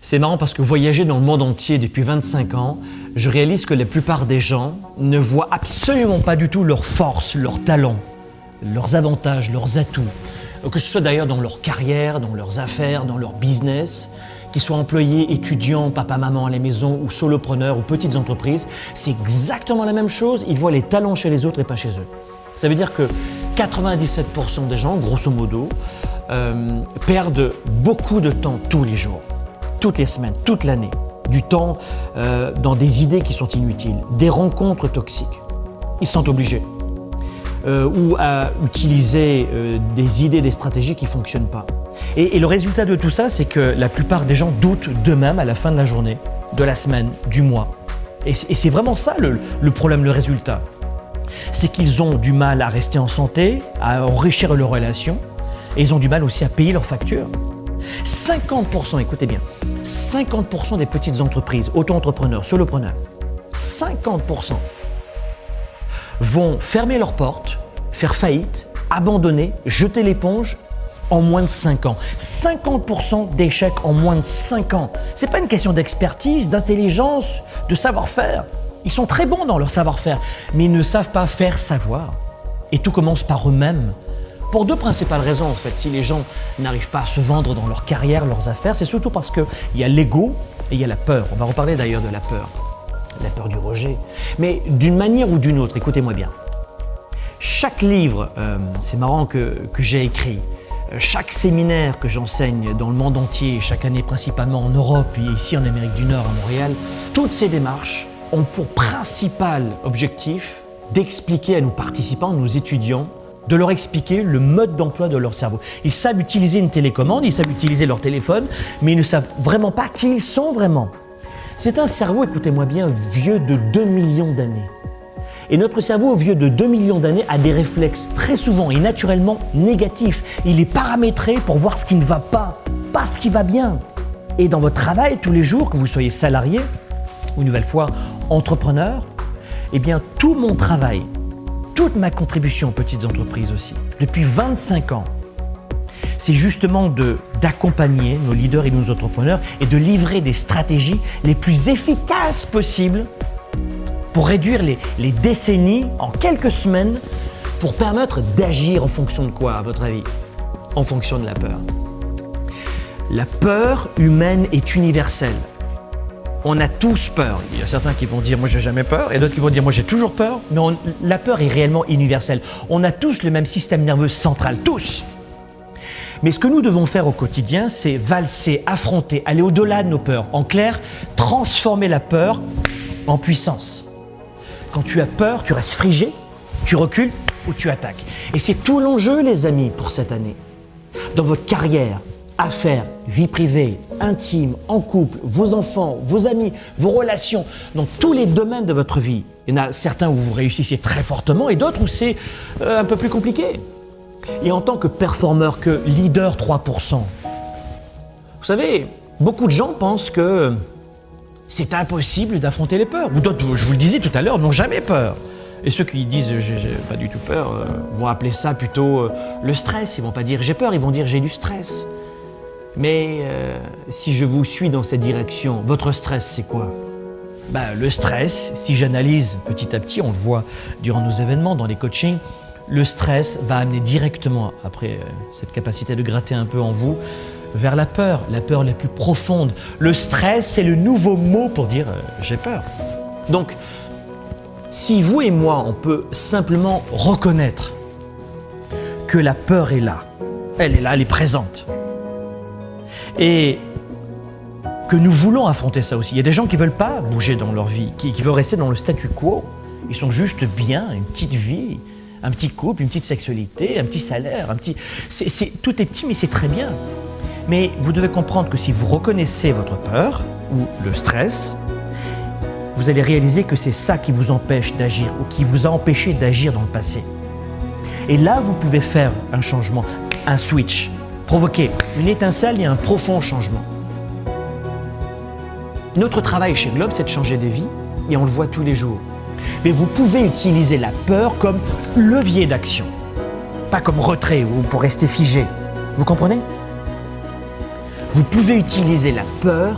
C'est marrant parce que voyager dans le monde entier depuis 25 ans, je réalise que la plupart des gens ne voient absolument pas du tout leurs forces, leurs talents, leurs avantages, leurs atouts. Que ce soit d'ailleurs dans leur carrière, dans leurs affaires, dans leur business, qu'ils soient employés, étudiants, papa, maman à la maison ou solopreneurs ou petites entreprises, c'est exactement la même chose. Ils voient les talents chez les autres et pas chez eux. Ça veut dire que 97% des gens, grosso modo, perdent beaucoup de temps tous les jours, toutes les semaines, toute l'année. Du temps dans des idées qui sont inutiles, des rencontres toxiques. Ils se sentent obligés. Ou à utiliser des idées, des stratégies qui ne fonctionnent pas. Et le résultat de tout ça, c'est que la plupart des gens doutent d'eux-mêmes à la fin de la journée, de la semaine, du mois. Et c'est vraiment ça le problème, le résultat. C'est qu'ils ont du mal à rester en santé, à enrichir leurs relations, et ils ont du mal aussi à payer leurs factures. 50%, écoutez bien, 50% des petites entreprises, auto-entrepreneurs, solopreneurs, 50% vont fermer leurs portes, faire faillite, abandonner, jeter l'éponge en moins de 5 ans. 50% d'échecs en moins de 5 ans. Ce n'est pas une question d'expertise, d'intelligence, de savoir-faire. Ils sont très bons dans leur savoir-faire, mais ils ne savent pas faire savoir. Et tout commence par eux-mêmes. Pour deux principales raisons en fait, si les gens n'arrivent pas à se vendre dans leur carrière, leurs affaires, c'est surtout parce qu'il y a l'ego et il y a la peur. On va reparler d'ailleurs de la peur du rejet. Mais d'une manière ou d'une autre, écoutez-moi bien, chaque livre, c'est marrant que j'ai écrit, chaque séminaire que j'enseigne dans le monde entier, chaque année principalement en Europe et ici en Amérique du Nord, à Montréal, toutes ces démarches ont pour principal objectif d'expliquer à nos participants, nos étudiants, de leur expliquer le mode d'emploi de leur cerveau. Ils savent utiliser une télécommande, ils savent utiliser leur téléphone, mais ils ne savent vraiment pas qui ils sont vraiment. C'est un cerveau, écoutez-moi bien, vieux de 2 millions d'années. Et notre cerveau, vieux de 2 millions d'années, a des réflexes très souvent et naturellement négatifs. Il est paramétré pour voir ce qui ne va pas ce qui va bien. Et dans votre travail tous les jours, que vous soyez salarié ou une nouvelle fois entrepreneur, eh bien tout mon travail, toute ma contribution aux petites entreprises aussi, depuis 25 ans, c'est justement d'accompagner nos leaders et nos entrepreneurs et de livrer des stratégies les plus efficaces possibles pour réduire les décennies en quelques semaines pour permettre d'agir en fonction de quoi, à votre avis? En fonction de la peur. La peur humaine est universelle. On a tous peur. Il y a certains qui vont dire « moi j'ai jamais peur » et d'autres qui vont dire « moi j'ai toujours peur ». Mais la peur est réellement universelle. On a tous le même système nerveux central, tous. Mais ce que nous devons faire au quotidien, c'est valser, affronter, aller au-delà de nos peurs. En clair, transformer la peur en puissance. Quand tu as peur, tu restes figé, tu recules ou tu attaques. Et c'est tout l'enjeu, les amis, pour cette année. Dans votre carrière, affaires, vie privée, intime, en couple, vos enfants, vos amis, vos relations, dans tous les domaines de votre vie. Il y en a certains où vous réussissez très fortement et d'autres où c'est un peu plus compliqué. Et en tant que performeur, que leader 3%, vous savez, beaucoup de gens pensent que c'est impossible d'affronter les peurs. Ou d'autres, je vous le disais tout à l'heure, n'ont jamais peur. Et ceux qui disent « j'ai pas du tout peur » vont appeler ça plutôt le stress. Ils vont pas dire « j'ai peur », ils vont dire « j'ai du stress ». Mais si je vous suis dans cette direction, votre stress, c'est quoi? Le stress, si j'analyse petit à petit, on le voit durant nos événements, dans les coachings, le stress va amener directement, après cette capacité de gratter un peu en vous, vers la peur la plus profonde. Le stress, c'est le nouveau mot pour dire j'ai peur. Donc, si vous et moi, on peut simplement reconnaître que la peur est là, elle est présente, et que nous voulons affronter ça aussi. Il y a des gens qui ne veulent pas bouger dans leur vie, qui veulent rester dans le statu quo. Ils sont juste bien, une petite vie, un petit couple, une petite sexualité, un petit salaire, tout est petit mais c'est très bien. Mais vous devez comprendre que si vous reconnaissez votre peur ou le stress, vous allez réaliser que c'est ça qui vous empêche d'agir ou qui vous a empêché d'agir dans le passé. Et là, vous pouvez faire un changement, un switch, provoquer une étincelle et un profond changement. Notre travail chez Globe, c'est de changer des vies et on le voit tous les jours. Mais vous pouvez utiliser la peur comme levier d'action, pas comme retrait ou pour rester figé. Vous comprenez? Vous pouvez utiliser la peur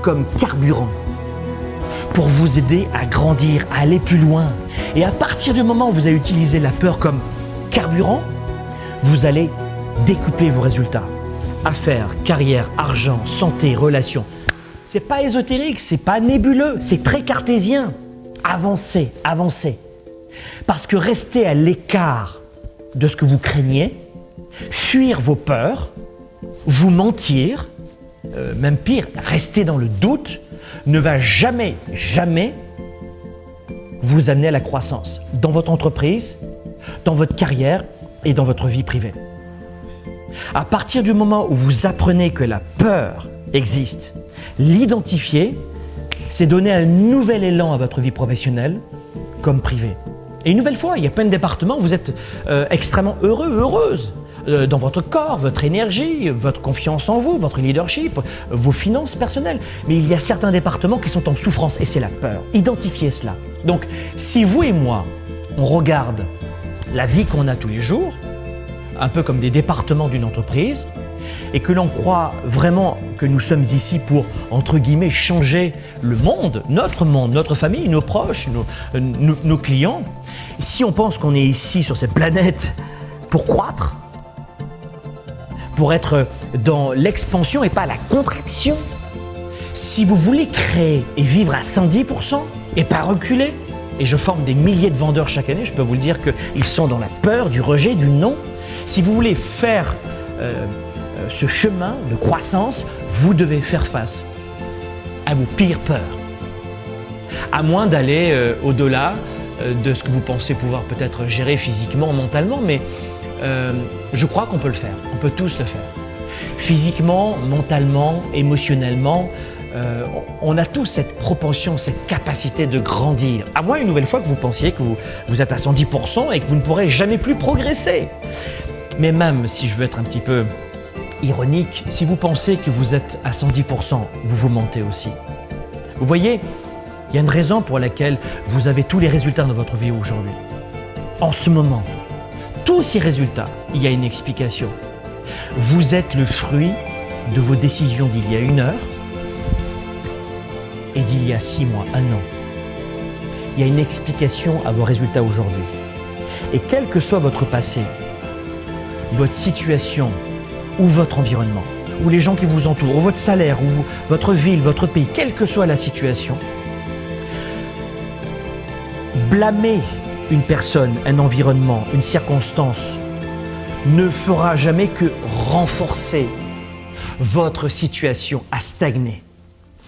comme carburant pour vous aider à grandir, à aller plus loin. Et à partir du moment où vous allez utiliser la peur comme carburant, vous allez décupler vos résultats. Affaires, carrière, argent, santé, relations. C'est pas ésotérique, c'est pas nébuleux, c'est très cartésien. Avancez, avancez. Parce que rester à l'écart de ce que vous craignez, fuir vos peurs, vous mentir, même pire, rester dans le doute, ne va jamais, jamais vous amener à la croissance dans votre entreprise, dans votre carrière et dans votre vie privée. À partir du moment où vous apprenez que la peur existe, l'identifier, c'est donner un nouvel élan à votre vie professionnelle comme privée. Et une nouvelle fois, il y a plein de départements où vous êtes extrêmement heureux, heureuse dans votre corps, votre énergie, votre confiance en vous, votre leadership, vos finances personnelles. Mais il y a certains départements qui sont en souffrance et c'est la peur. Identifiez cela. Donc, si vous et moi, on regarde la vie qu'on a tous les jours, un peu comme des départements d'une entreprise, et que l'on croit vraiment que nous sommes ici pour, entre guillemets, changer le monde, notre famille, nos proches, nos clients, si on pense qu'on est ici sur cette planète pour croître, pour être dans l'expansion et pas la contraction, si vous voulez créer et vivre à 110% et pas reculer, et je forme des milliers de vendeurs chaque année, je peux vous le dire qu'ils sont dans la peur, du rejet, du non. Si vous voulez faire ce chemin de croissance, vous devez faire face à vos pires peurs. À moins d'aller au-delà de ce que vous pensez pouvoir peut-être gérer physiquement, mentalement, mais je crois qu'on peut le faire, on peut tous le faire. Physiquement, mentalement, émotionnellement, on a tous cette propension, cette capacité de grandir. À moins une nouvelle fois que vous pensiez que vous êtes à 110% et que vous ne pourrez jamais plus progresser. Mais même si je veux être un petit peu ironique, si vous pensez que vous êtes à 110%, vous vous mentez aussi. Vous voyez, il y a une raison pour laquelle vous avez tous les résultats dans votre vie aujourd'hui. En ce moment, tous ces résultats, il y a une explication. Vous êtes le fruit de vos décisions d'il y a 1 heure et d'il y a 6 mois, 1 an. Il y a une explication à vos résultats aujourd'hui. Et quel que soit votre passé, votre situation ou votre environnement, ou les gens qui vous entourent, ou votre salaire, ou votre ville, votre pays, quelle que soit la situation, blâmer une personne, un environnement, une circonstance ne fera jamais que renforcer votre situation à stagner.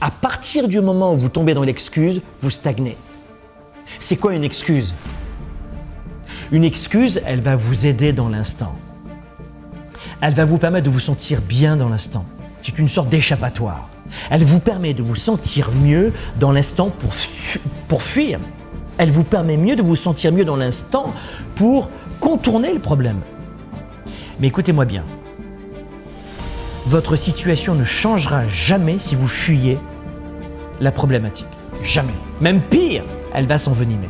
À partir du moment où vous tombez dans l'excuse, vous stagnez. C'est quoi une excuse? Une excuse, elle va vous aider dans l'instant. Elle va vous permettre de vous sentir bien dans l'instant. C'est une sorte d'échappatoire. Elle vous permet de vous sentir mieux dans l'instant pour fuir. Elle vous permet mieux de vous sentir mieux dans l'instant pour contourner le problème. Mais écoutez-moi bien. Votre situation ne changera jamais si vous fuyez la problématique. Jamais. Même pire, elle va s'envenimer.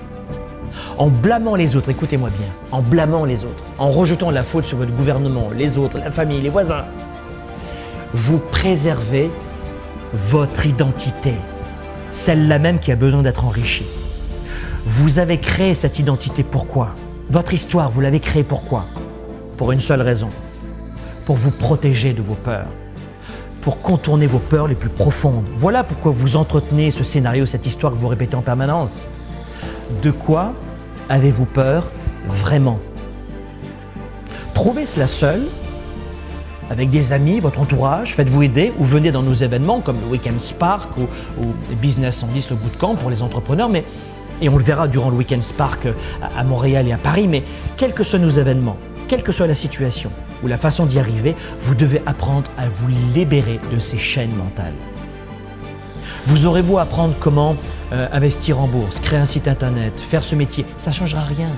En blâmant les autres, écoutez-moi bien, en blâmant les autres, en rejetant la faute sur votre gouvernement, les autres, la famille, les voisins, vous préservez votre identité, celle-là même qui a besoin d'être enrichie. Vous avez créé cette identité, pourquoi? Votre histoire, vous l'avez créée pourquoi? Pour une seule raison, pour vous protéger de vos peurs, pour contourner vos peurs les plus profondes. Voilà pourquoi vous entretenez ce scénario, cette histoire que vous répétez en permanence. De quoi avez-vous peur vraiment? Trouvez cela seul, avec des amis, votre entourage, faites-vous aider ou venez dans nos événements comme le Weekend Spark ou Business 110, le bootcamp pour les entrepreneurs, et on le verra durant le Weekend Spark à Montréal et à Paris, mais quels que soient nos événements, quelle que soit la situation ou la façon d'y arriver, vous devez apprendre à vous libérer de ces chaînes mentales. Vous aurez beau apprendre comment investir en bourse, créer un site internet, faire ce métier, ça ne changera rien.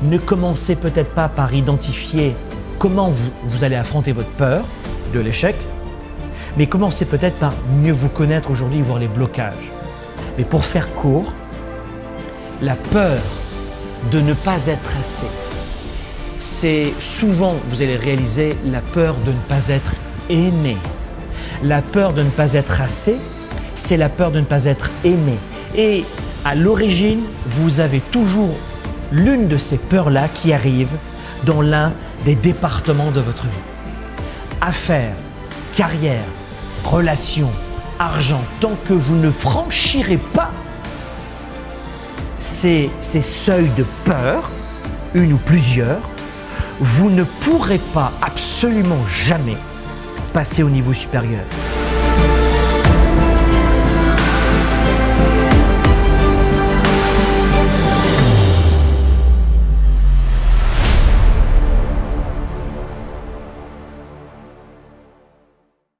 Ne commencez peut-être pas par identifier comment vous allez affronter votre peur de l'échec, mais commencez peut-être par mieux vous connaître aujourd'hui, voir les blocages. Mais pour faire court, la peur de ne pas être assez, c'est souvent, vous allez réaliser, la peur de ne pas être aimé. La peur de ne pas être assez, c'est la peur de ne pas être aimé. Et à l'origine, vous avez toujours l'une de ces peurs-là qui arrive dans l'un des départements de votre vie. Affaires, carrière, relations, argent, tant que vous ne franchirez pas ces seuils de peur, une ou plusieurs, vous ne pourrez pas absolument jamais passer au niveau supérieur.